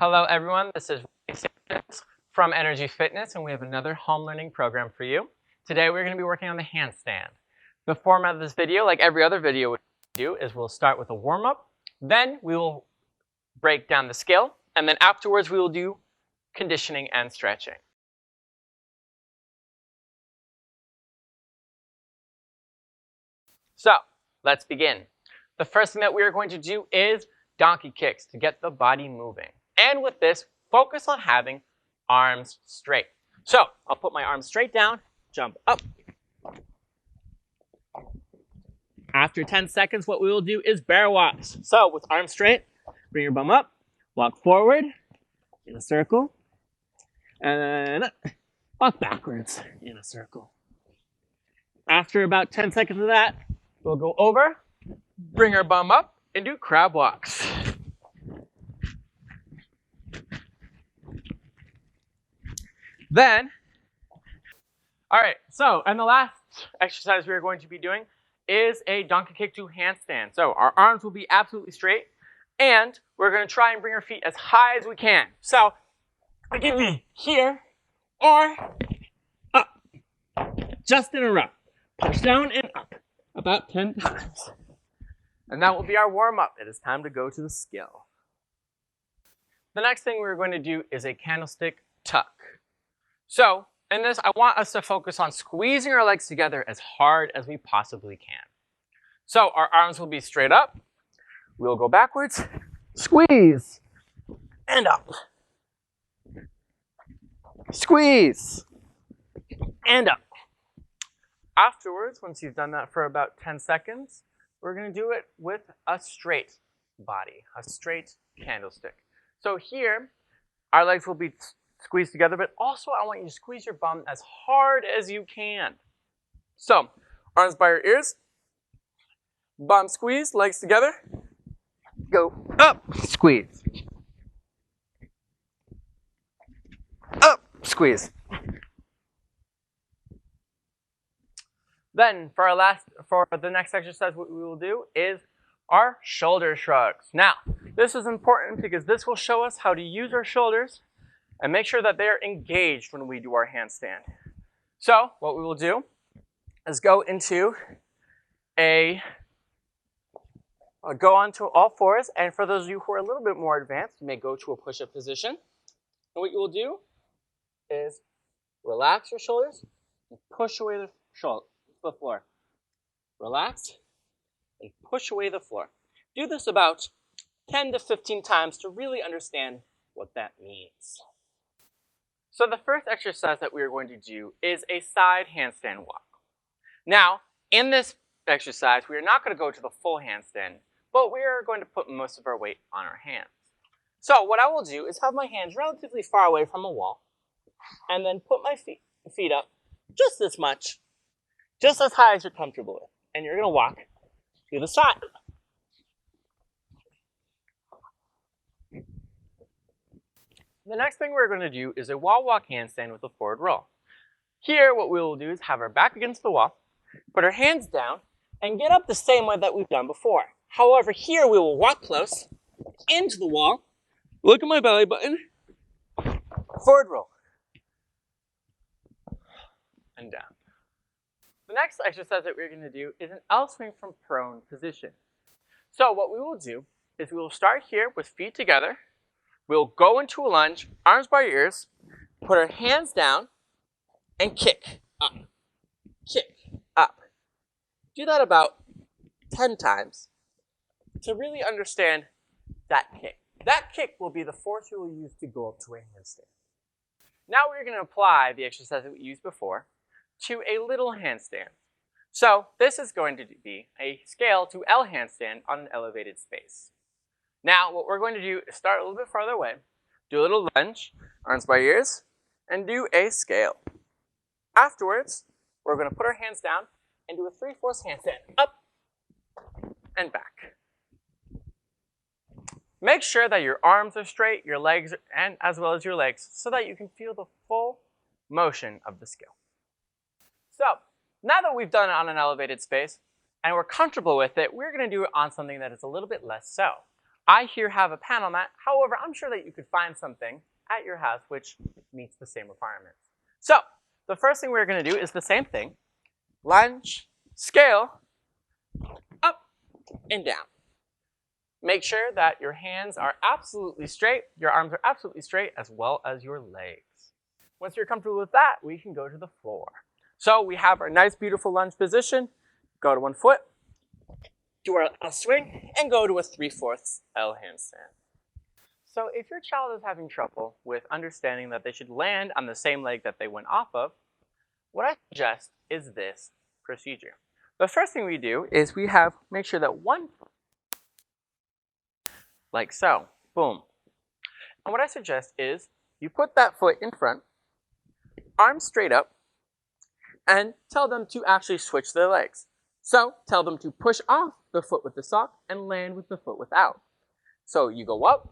Hello everyone, this is from Energy Fitness and we have another home learning program for you. Today we're going to be working on the handstand. The format of this video, like every other video we do, is we'll start with a warm-up, then we will break down the skill, and then afterwards we will do conditioning and stretching. So, let's begin. The first thing that we are going to do is donkey kicks to get the body moving. And with this, focus on having arms straight. So, I'll put my arms straight down, jump up. After 10 seconds, what we will do is bear walks. So, with arms straight, bring your bum up, walk forward in a circle, and then walk backwards in a circle. After about 10 seconds of that, we'll go over, bring our bum up, and do crab walks. Then, all right, so, and the last exercise we are going to be doing is a donkey kick to handstand. So our arms will be absolutely straight, and we're going to try and bring our feet as high as we can. So, it can be here or up, just in a row. Push down and up, about 10 times. And that will be our warm-up. It is time to go to the skill. The next thing we're going to do is a candlestick tuck. So, in this, I want us to focus on squeezing our legs together as hard as we possibly can. So, our arms will be straight up. We'll go backwards, squeeze, and up. Squeeze, and up. Afterwards, once you've done that for about 10 seconds, we're going to do it with a straight body, a straight candlestick. So here, our legs will be squeezed together, but also I want you to squeeze your bum as hard as you can. So, arms by your ears, bum squeeze, legs together, go up, squeeze, up, squeeze. Then, for the next exercise, what we will do is our shoulder shrugs. Now, this is important because this will show us how to use our shoulders and make sure that they're engaged when we do our handstand. So, what we will do is go onto all fours, and for those of you who are a little bit more advanced, you may go to a push-up position. And what you will do is relax your shoulders and push away the floor. Relax and push away the floor. Do this about 10 to 15 times to really understand what that means. So the first exercise that we are going to do is a side handstand walk. Now, in this exercise, we are not going to go to the full handstand, but we are going to put most of our weight on our hands. So what I will do is have my hands relatively far away from a wall, and then put my feet up just this much, just as high as you're comfortable with. And you're going to walk to the side. The next thing we're going to do is a wall walk handstand with a forward roll. Here, what we will do is have our back against the wall, put our hands down, and get up the same way that we've done before. However, here we will walk close into the wall, look at my belly button, forward roll, and down. The next exercise that we're going to do is an L swing from prone position. So what we will do is we will start here with feet together. We'll go into a lunge, arms by your ears, put our hands down, and kick up. Kick up. Do that about 10 times to really understand that kick. That kick will be the force you will use to go up to a handstand. Now we're going to apply the exercise that we used before to a little handstand. So this is going to be a scale to L handstand on an elevated space. Now what we're going to do is start a little bit farther away, do a little lunge, arms by ears, and do a scale. Afterwards, we're going to put our hands down and do a 3/4 handstand, up and back. Make sure that your arms are straight, your legs, and as well as your legs, so that you can feel the full motion of the skill. So, now that we've done it on an elevated space, and we're comfortable with it, we're going to do it on something that is a little bit less so. I here have a panel mat. However, I'm sure that you could find something at your house which meets the same requirements. So the first thing we're going to do is the same thing. Lunge, scale, up and down. Make sure that your hands are absolutely straight, your arms are absolutely straight, as well as your legs. Once you're comfortable with that, we can go to the floor. So we have our nice, beautiful lunge position. Go to one foot, do our L swing, and go to a 3/4 L handstand. So if your child is having trouble with understanding that they should land on the same leg that they went off of, what I suggest is this procedure. The first thing we do is make sure that one, like so, boom. And what I suggest is you put that foot in front, arms straight up, and tell them to actually switch their legs. So tell them to push off the foot with the sock and land with the foot without. So you go up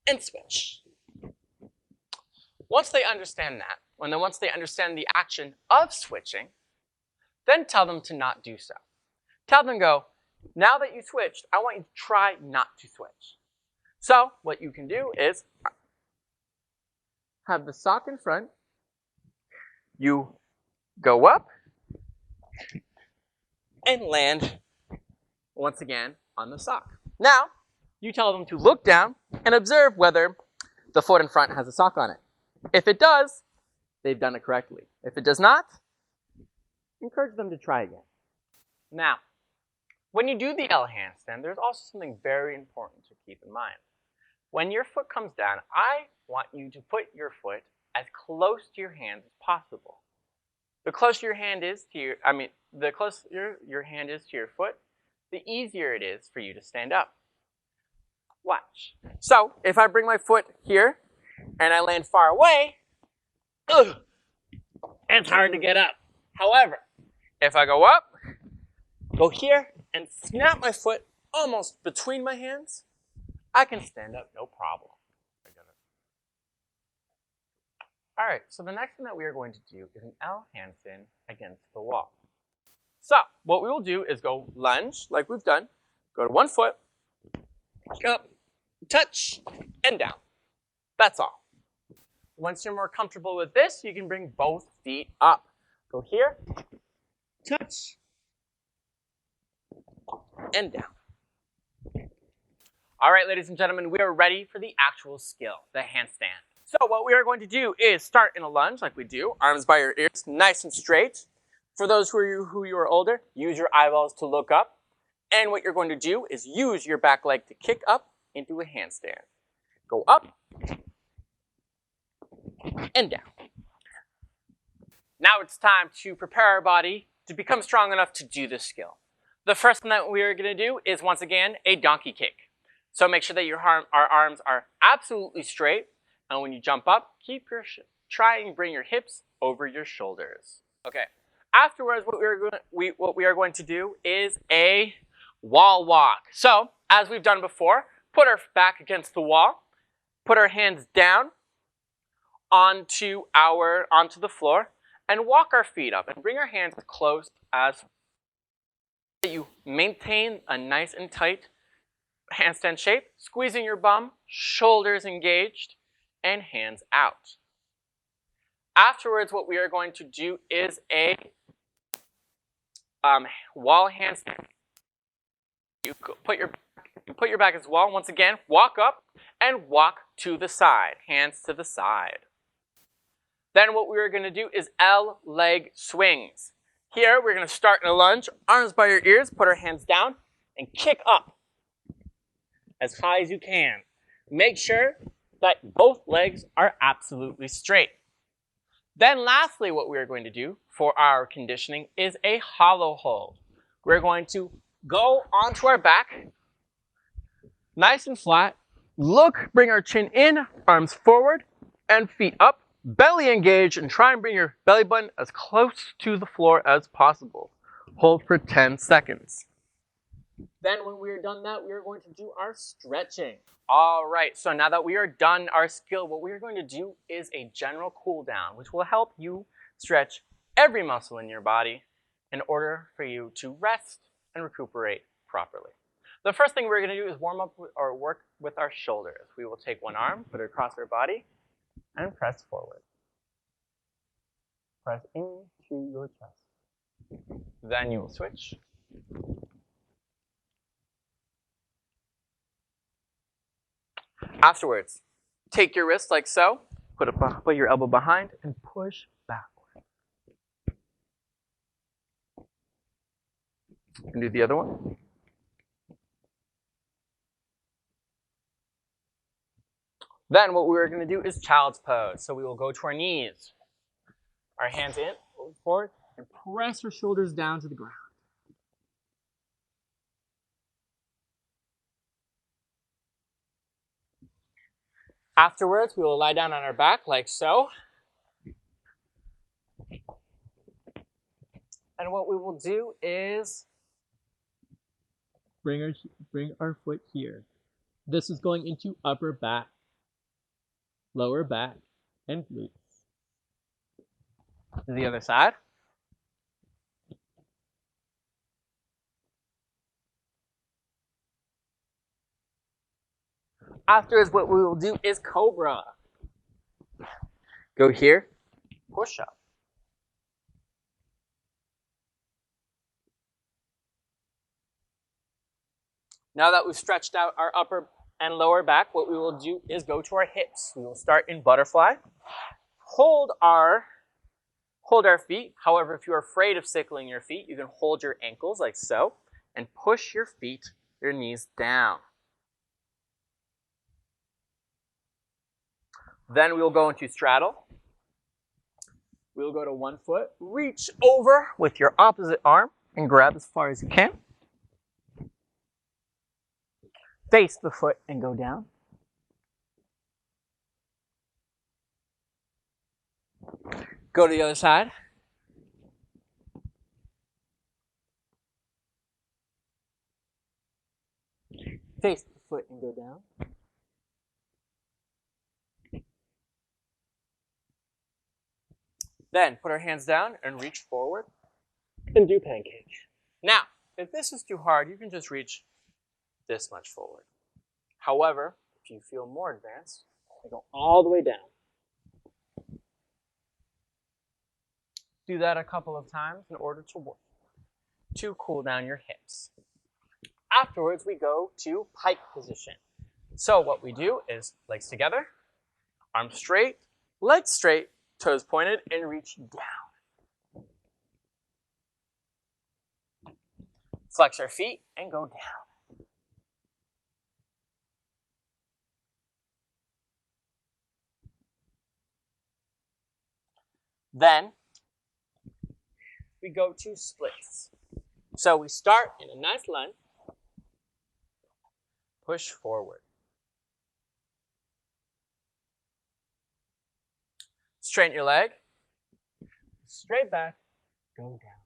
and switch. Once they understand that, once they understand the action of switching, then tell them to not do so. Tell them, go, now that you switched, I want you to try not to switch. So what you can do is have the sock in front. You go up and land once again on the sock. Now, you tell them to look down and observe whether the foot in front has a sock on it. If it does, they've done it correctly. If it does not, encourage them to try again. Now, when you do the L handstand, there's also something very important to keep in mind. When your foot comes down, I want you to put your foot as close to your hands as possible. The closer your hand is to your hand is to your foot, the easier it is for you to stand up. Watch. So if I bring my foot here and I land far away, it's hard to get up. However, if I go up, go here, and snap my foot almost between my hands, I can stand up no problem. All right, so the next thing that we are going to do is an L handstand against the wall. So what we will do is go lunge, like we've done, go to one foot, up, touch, and down. That's all. Once you're more comfortable with this, you can bring both feet up. Go here, touch, and down. All right, ladies and gentlemen, we are ready for the actual skill, the handstand. So what we are going to do is start in a lunge like we do, arms by your ears, nice and straight. For those who are older, use your eyeballs to look up. And what you're going to do is use your back leg to kick up into a handstand. Go up and down. Now it's time to prepare our body to become strong enough to do this skill. The first thing that we are going to do is, once again, a donkey kick. So make sure that our arms are absolutely straight. And when you jump up, try and bring your hips over your shoulders. Okay. Afterwards, what we are going to do is a wall walk. So, as we've done before, put our back against the wall, put our hands down onto the floor, and walk our feet up and bring our hands as close as you maintain a nice and tight handstand shape, squeezing your bum, shoulders engaged, and hands out. Afterwards, what we are going to do is a wall handstand. You put your back against the wall. Once again, walk up and walk to the side, hands to the side. Then what we are going to do is L leg swings. Here, we're going to start in a lunge, arms by your ears, put our hands down, and kick up as high as you can. Make sure that both legs are absolutely straight. Then lastly, what we are going to do for our conditioning is a hollow hold. We're going to go onto our back, nice and flat, bring our chin in, arms forward, and feet up, belly engaged, and try and bring your belly button as close to the floor as possible. Hold for 10 seconds. Then when we are done that, we are going to do our stretching. All right, so now that we are done our skill, what we are going to do is a general cool down, which will help you stretch every muscle in your body in order for you to rest and recuperate properly. The first thing we're going to do is warm up or work with our shoulders. We will take one arm, put it across our body, and press forward. Press into your chest. Then you will switch. Afterwards, take your wrist like so, put your elbow behind, and push backward. And do the other one. Then what we're going to do is child's pose. So we will go to our knees, our hands in, forward, and press our shoulders down to the ground. Afterwards, we will lie down on our back like so. And what we will do is bring our foot here. This is going into upper back, lower back, and glutes. To the other side. Afterwards, what we will do is cobra. Go here, push up. Now that we've stretched out our upper and lower back, what we will do is go to our hips. We will start in butterfly. Hold our feet. However, if you're afraid of sickling your feet, you can hold your ankles like so and push your feet, your knees down. Then we will go into straddle. We'll go to one foot, reach over with your opposite arm and grab as far as you can. Face the foot and go down. Go to the other side. Face the foot and go down. Then put our hands down and reach forward and do pancake. Now, if this is too hard, you can just reach this much forward. However, if you feel more advanced, you go all the way down. Do that a couple of times in order to cool down your hips. Afterwards, we go to pike position. So what we do is legs together, arms straight, legs straight, toes pointed, and reach down. Flex our feet and go down. Then we go to splits. So we start in a nice lunge, push forward. Straighten your leg, straight back, go down.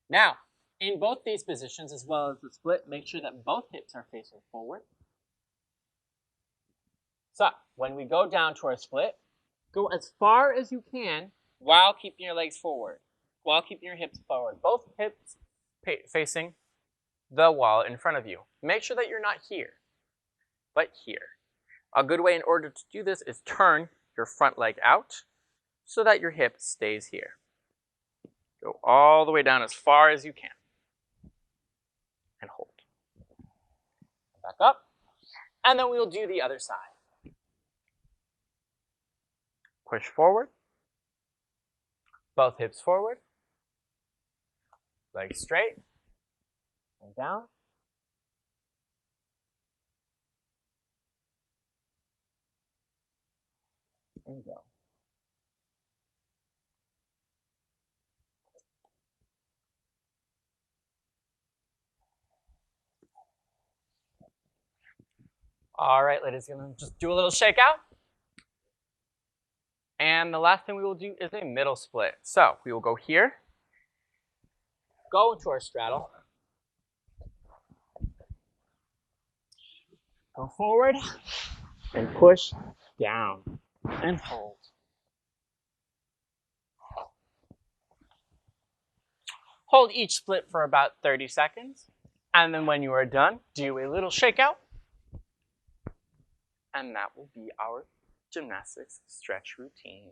Now, in both these positions, as well as the split, make sure that both hips are facing forward. So, when we go down to our split, go as far as you can while keeping your legs forward, while keeping your hips forward. Both hips facing the wall in front of you. Make sure that you're not here, but here. A good way in order to do this is turn your front leg out so that your hip stays here. Go all the way down as far as you can. And hold. Back up. And then we'll do the other side. Push forward. Both hips forward. Legs straight. And down. And go. All right, ladies, I'm going to just do a little shakeout. And the last thing we will do is a middle split. So we will go here, go into our straddle, go forward, and push down, and hold. Hold each split for about 30 seconds. And then when you are done, do a little shakeout. And that will be our gymnastics stretch routine.